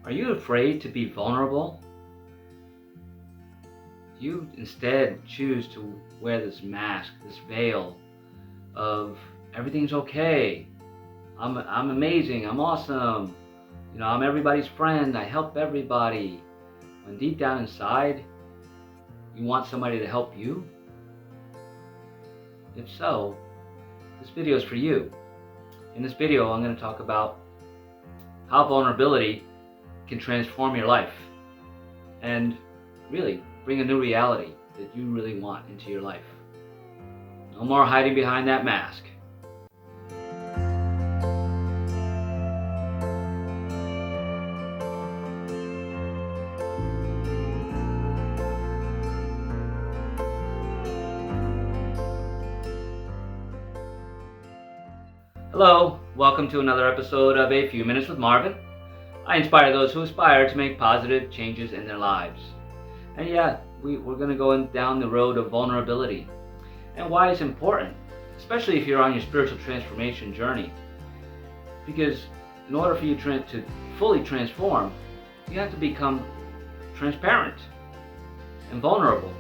Are you afraid to be vulnerable? Do you instead choose to wear this mask, this veil of everything's okay, I'm amazing, I'm awesome, I'm everybody's friend, I help everybody, when deep down inside, you want somebody to help you? If so, this video is for you. In this video, I'm going to talk about how vulnerability can transform your life and really bring a new reality that you really want into your life. No more hiding behind that mask. Hello, welcome to another episode of A Few Minutes with Marvin. I inspire those who aspire to make positive changes in their lives. And yeah, we're going to go down the road of vulnerability and why it's important, especially if you're on your spiritual transformation journey. Because in order for you to fully transform, you have to become transparent and vulnerable.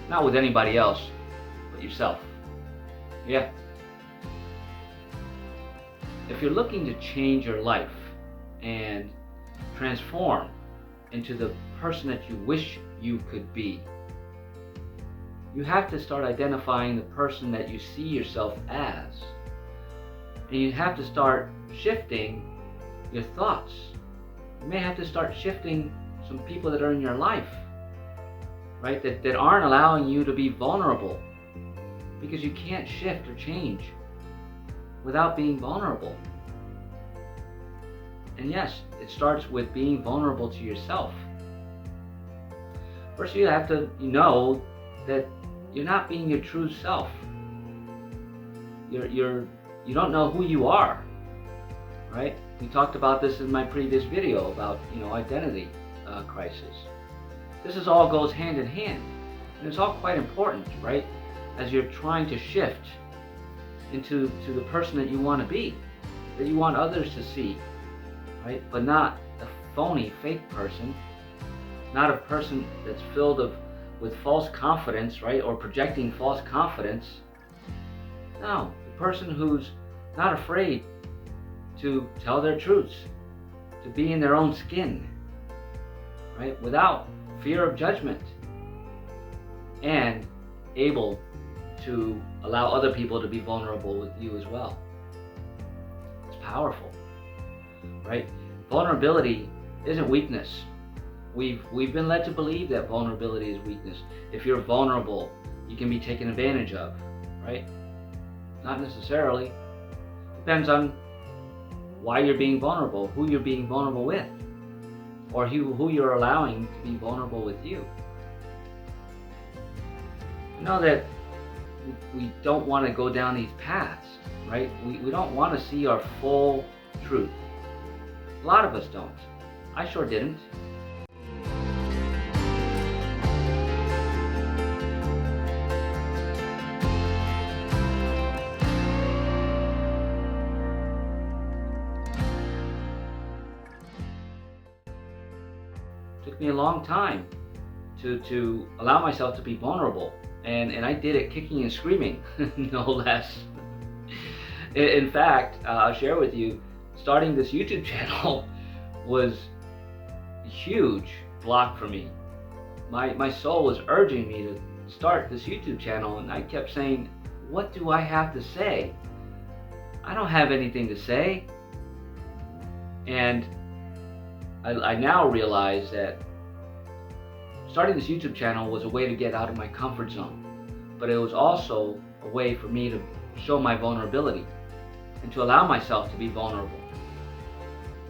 Not with anybody else, but yourself. Yeah. If you're looking to change your life and transform into the person that you wish you could be, you have to start identifying the person that you see yourself as. And you have to start shifting your thoughts. You may have to start shifting some people that are in your life, right? That aren't allowing you to be vulnerable, because you can't shift or change without being vulnerable. And yes, it starts with being vulnerable to yourself. First, you have to know that you're not being your true self. You don't know who you are, right? We talked about this in my previous video about identity crisis. This all goes hand in hand, and it's all quite important, right? As you're trying to shift into the person that you want to be, that you want others to see, right? But not a phony, fake person, not a person that's filled with false confidence, right? Or projecting false confidence. No, the person who's not afraid to tell their truths, to be in their own skin, right? Without fear of judgment, and able to allow other people to be vulnerable with you as well. It's powerful, right? Vulnerability isn't weakness. We've been led to believe that vulnerability is weakness. If you're vulnerable, you can be taken advantage of, right? Not necessarily. Depends on why you're being vulnerable, who you're being vulnerable with, or who you're allowing to be vulnerable with you. You know that we don't want to go down these paths, right? We don't want to see our full truth. A lot of us don't. I sure didn't. It took me a long time to allow myself to be vulnerable. And I did it kicking and screaming, no less. In fact, I'll share with you, starting this YouTube channel was a huge block for me. My soul was urging me to start this YouTube channel, and I kept saying, what do I have to say? I don't have anything to say. And I now realize that starting this YouTube channel was a way to get out of my comfort zone, but it was also a way for me to show my vulnerability and to allow myself to be vulnerable.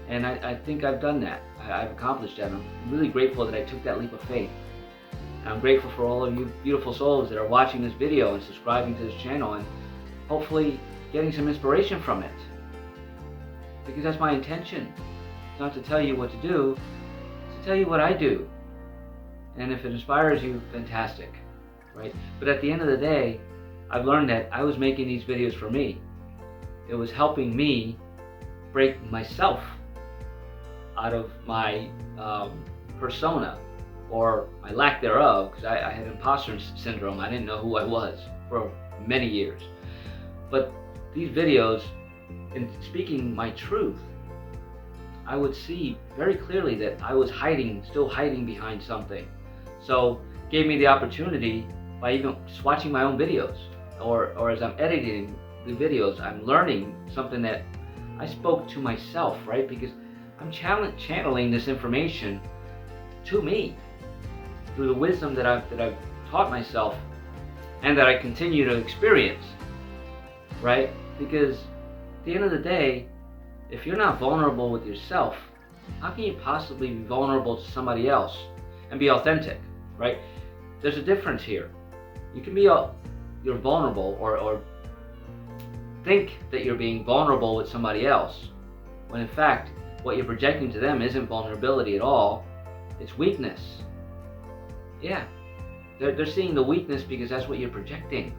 And I think I've done that. I've accomplished that. I'm really grateful that I took that leap of faith. And I'm grateful for all of you beautiful souls that are watching this video and subscribing to this channel and hopefully getting some inspiration from it. Because that's my intention. It's not to tell you what to do, it's to tell you what I do. And if it inspires you, fantastic, right? But at the end of the day, I've learned that I was making these videos for me. It was helping me break myself out of my persona, or my lack thereof, because I had imposter syndrome. I didn't know who I was for many years. But these videos, in speaking my truth, I would see very clearly that I was still hiding behind something. So it gave me the opportunity, by even just watching my own videos, or as I'm editing the videos, I'm learning something that I spoke to myself, right? Because I'm channeling this information to me through the wisdom that I've taught myself and that I continue to experience, right? Because at the end of the day, if you're not vulnerable with yourself, how can you possibly be vulnerable to somebody else and be authentic, right? There's a difference here. You can be you're vulnerable, or think that you're being vulnerable with somebody else, when in fact what you're projecting to them isn't vulnerability at all. It's weakness. Yeah, they're seeing the weakness because that's what you're projecting.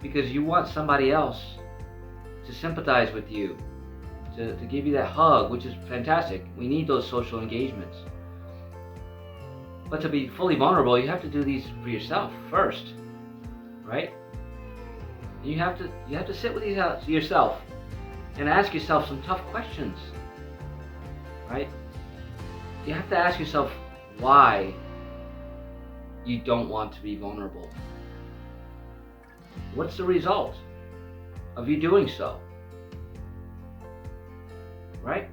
Because you want somebody else to sympathize with you, to give you that hug, which is fantastic. We need those social engagements. But to be fully vulnerable, you have to do these for yourself first, right? You have to sit with yourself and ask yourself some tough questions, right? You have to ask yourself why you don't want to be vulnerable. What's the result of you doing so? Right?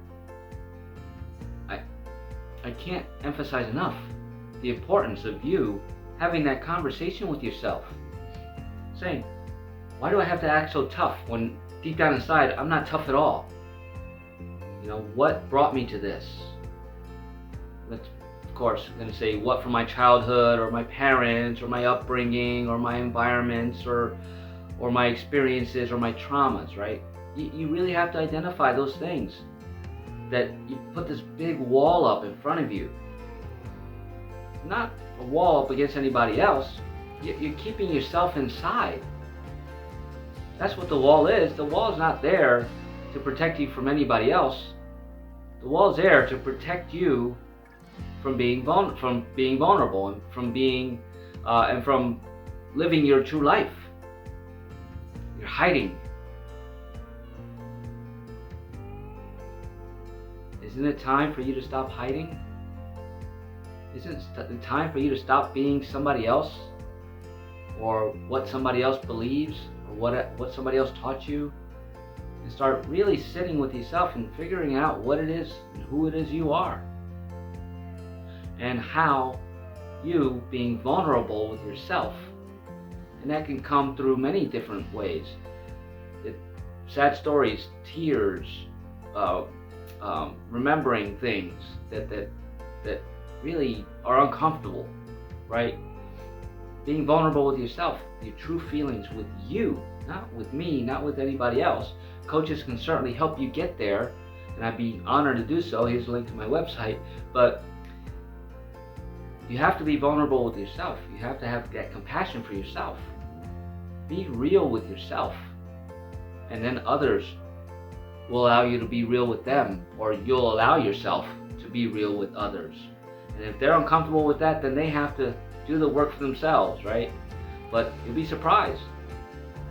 I can't emphasize enough the importance of you having that conversation with yourself. Saying, why do I have to act so tough when deep down inside I'm not tough at all? You know, what brought me to this? Of course, I'm going to say what from my childhood, or my parents, or my upbringing, or my environments, or my experiences, or my traumas, right? You really have to identify those things that you put this big wall up in front of you. Not a wall up against anybody else. You're keeping yourself inside. That's what the wall is. The wall is not there to protect you from anybody else. The wall is there to protect you from being vulnerable, and from being and from living your true life. You're hiding. Isn't it time for you to stop hiding? Isn't it time for you to stop being somebody else, or what somebody else believes, or what somebody else taught you, and start really sitting with yourself and figuring out what it is and who it is you are, and how you being vulnerable with yourself. And that can come through many different ways. Sad stories, tears, remembering things that really are uncomfortable, right? Being vulnerable with yourself, your true feelings with you, not with me, not with anybody else. Coaches can certainly help you get there, and I'd be honored to do so. Here's a link to my website. But you have to be vulnerable with yourself. You have to have that compassion for yourself. Be real with yourself, and then others will allow you to be real with them, or you'll allow yourself to be real with others. And if they're uncomfortable with that, then they have to do the work for themselves, right? But you'll be surprised.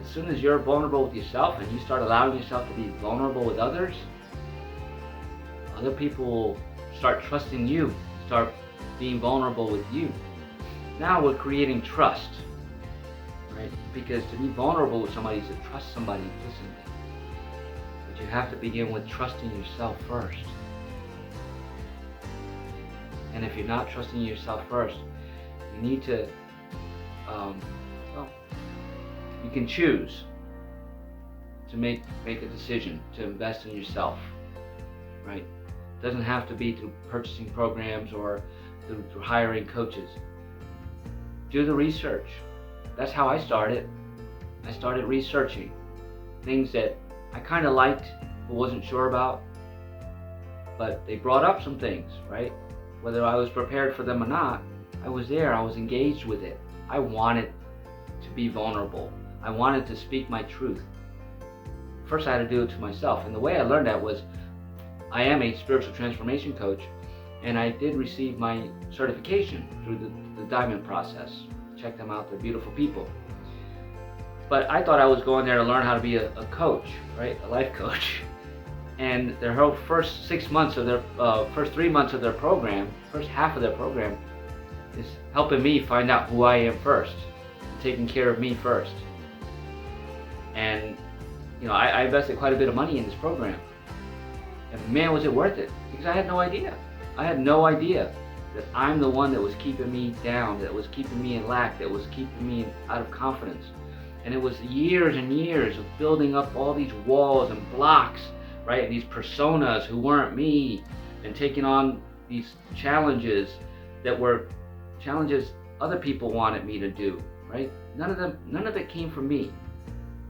As soon as you're vulnerable with yourself and you start allowing yourself to be vulnerable with others, other people will start trusting you, start being vulnerable with you. Now we're creating trust, right? Because to be vulnerable with somebody is to trust somebody implicitly. But you have to begin with trusting yourself first. And if you're not trusting yourself first, you need to, you can choose to make a decision to invest in yourself, right? It doesn't have to be through purchasing programs or through hiring coaches. Do the research. That's how I started. I started researching things that I kind of liked but wasn't sure about, but they brought up some things, right? Whether I was prepared for them or not, I was there, I was engaged with it. I wanted to be vulnerable. I wanted to speak my truth. First I had to do it to myself, and the way I learned that was I am a spiritual transformation coach, and I did receive my certification through the Diamond process. Check them out, they're beautiful people. But I thought I was going there to learn how to be a coach, right? A life coach. And their whole first 6 months of their, first 3 months of their program, first half of their program, is helping me find out who I am first, taking care of me first. And I invested quite a bit of money in this program. And man, was it worth it, because I had no idea. I had no idea that I'm the one that was keeping me down, that was keeping me in lack, that was keeping me out of confidence. And it was years and years of building up all these walls and blocks, right? And these personas who weren't me, and taking on these challenges that were challenges other people wanted me to do, right? None of it came from me.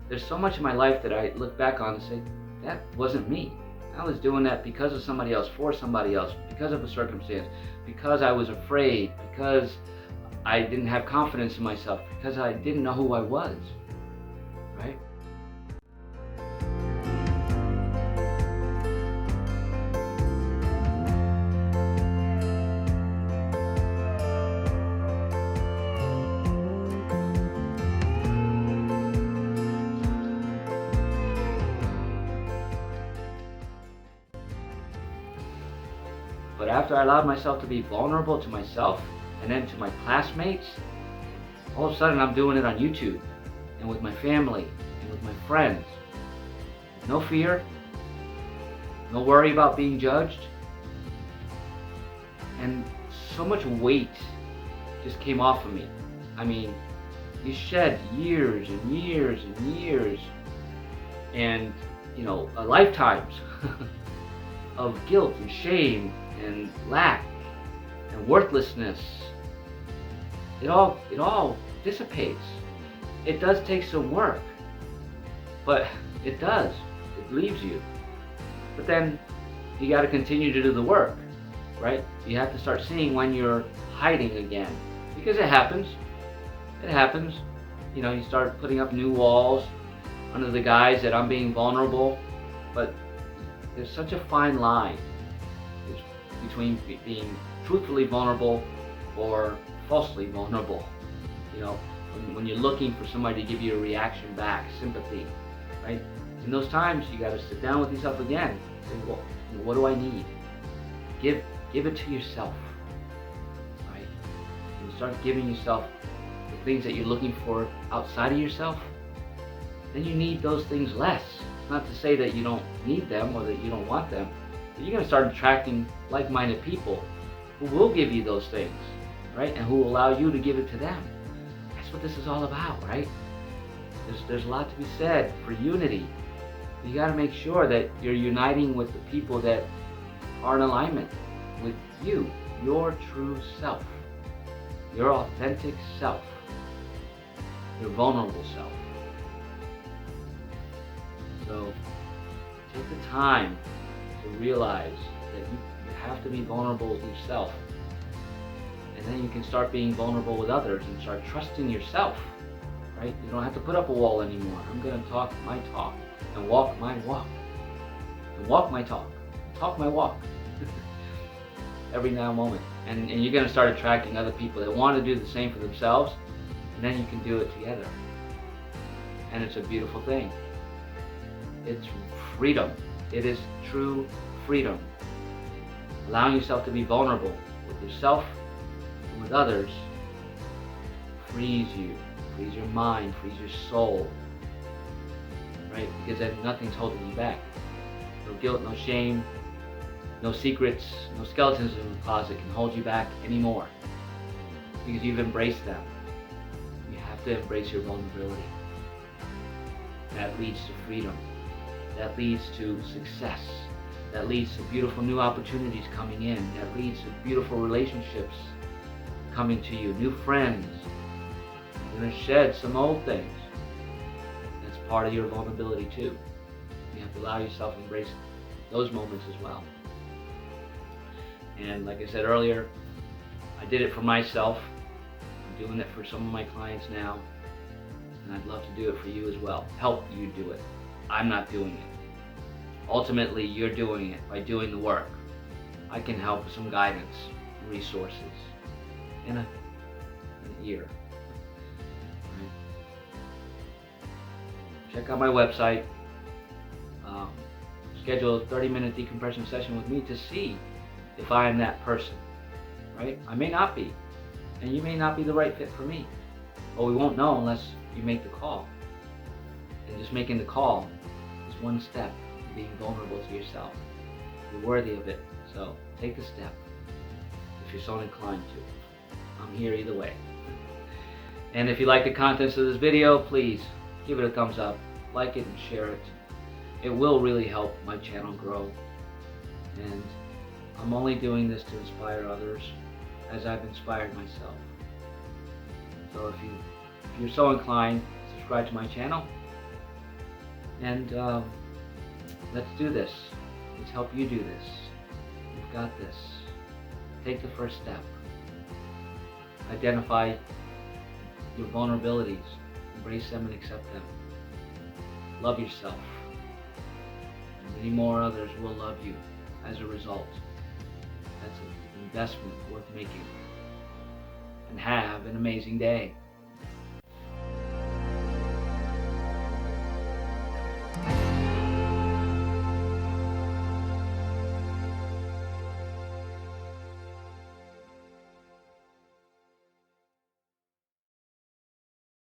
There's so much in my life that I look back on and say, that wasn't me. I was doing that because of somebody else, for somebody else, because of a circumstance, because I was afraid, because I didn't have confidence in myself, because I didn't know who I was, right? But after I allowed myself to be vulnerable to myself and then to my classmates, all of a sudden I'm doing it on YouTube and with my family and with my friends. No fear, no worry about being judged, and so much weight just came off of me. I mean, you shed years and years and years and lifetimes of guilt and shame and lack and worthlessness. It all dissipates. It does take some work, but it does. It leaves you. But then you got to continue to do the work, right? You have to start seeing when you're hiding again, because it happens. It happens. You start putting up new walls under the guise that I'm being vulnerable, but there's such a fine line between being truthfully vulnerable or falsely vulnerable. When you're looking for somebody to give you a reaction back, sympathy, right? In those times, you got to sit down with yourself again. Say, well, what do I need? Give it to yourself, right? When you start giving yourself the things that you're looking for outside of yourself, then you need those things less. Not to say that you don't need them or that you don't want them, but you're going to start attracting like-minded people who will give you those things, right? And who will allow you to give it to them. That's what this is all about, right? There's a lot to be said for unity. You got to make sure that you're uniting with the people that are in alignment with you, your true self, your authentic self, your vulnerable self. So take the time to realize that you have to be vulnerable with yourself. And then you can start being vulnerable with others and start trusting yourself, right? You don't have to put up a wall anymore. I'm going to talk my talk and walk my walk. And walk my talk. Talk my walk. Every now and moment. And you're going to start attracting other people that want to do the same for themselves, and then you can do it together. And it's a beautiful thing. It's freedom. It is true freedom. Allowing yourself to be vulnerable with yourself and with others frees you, frees your mind, frees your soul, right? Because then nothing's holding you back. No guilt, no shame, no secrets, no skeletons in the closet can hold you back anymore, because you've embraced them. You have to embrace your vulnerability. That leads to freedom. That leads to success. That leads to beautiful new opportunities coming in. That leads to beautiful relationships coming to you, new friends. You're going to shed some old things. That's part of your vulnerability too. You have to allow yourself to embrace those moments as well. And like I said earlier, I did it for myself. I'm doing it for some of my clients now. And I'd love to do it for you as well. Help you do it. I'm not doing it. ultimately you're doing it by doing the work. I can help with some guidance, resources, and an ear. Right? Check out my website. Um, Schedule a 30-minute decompression session with me to see if I am that person. Right? I may not be, and you may not be the right fit for me. But we won't know unless you make the call. And just making the call is one step to being vulnerable to yourself. You're worthy of it, so take the step if you're so inclined to. I'm here either way. And if you like the contents of this video, please give it a thumbs up, like it, and share it. It will really help my channel grow. And I'm only doing this to inspire others as I've inspired myself. So if you're so inclined, subscribe to my channel. And let's do this. Let's help you do this. You've got this. Take the first step. Identify your vulnerabilities. Embrace them and accept them. Love yourself. And many more others will love you as a result. That's an investment worth making. And have an amazing day.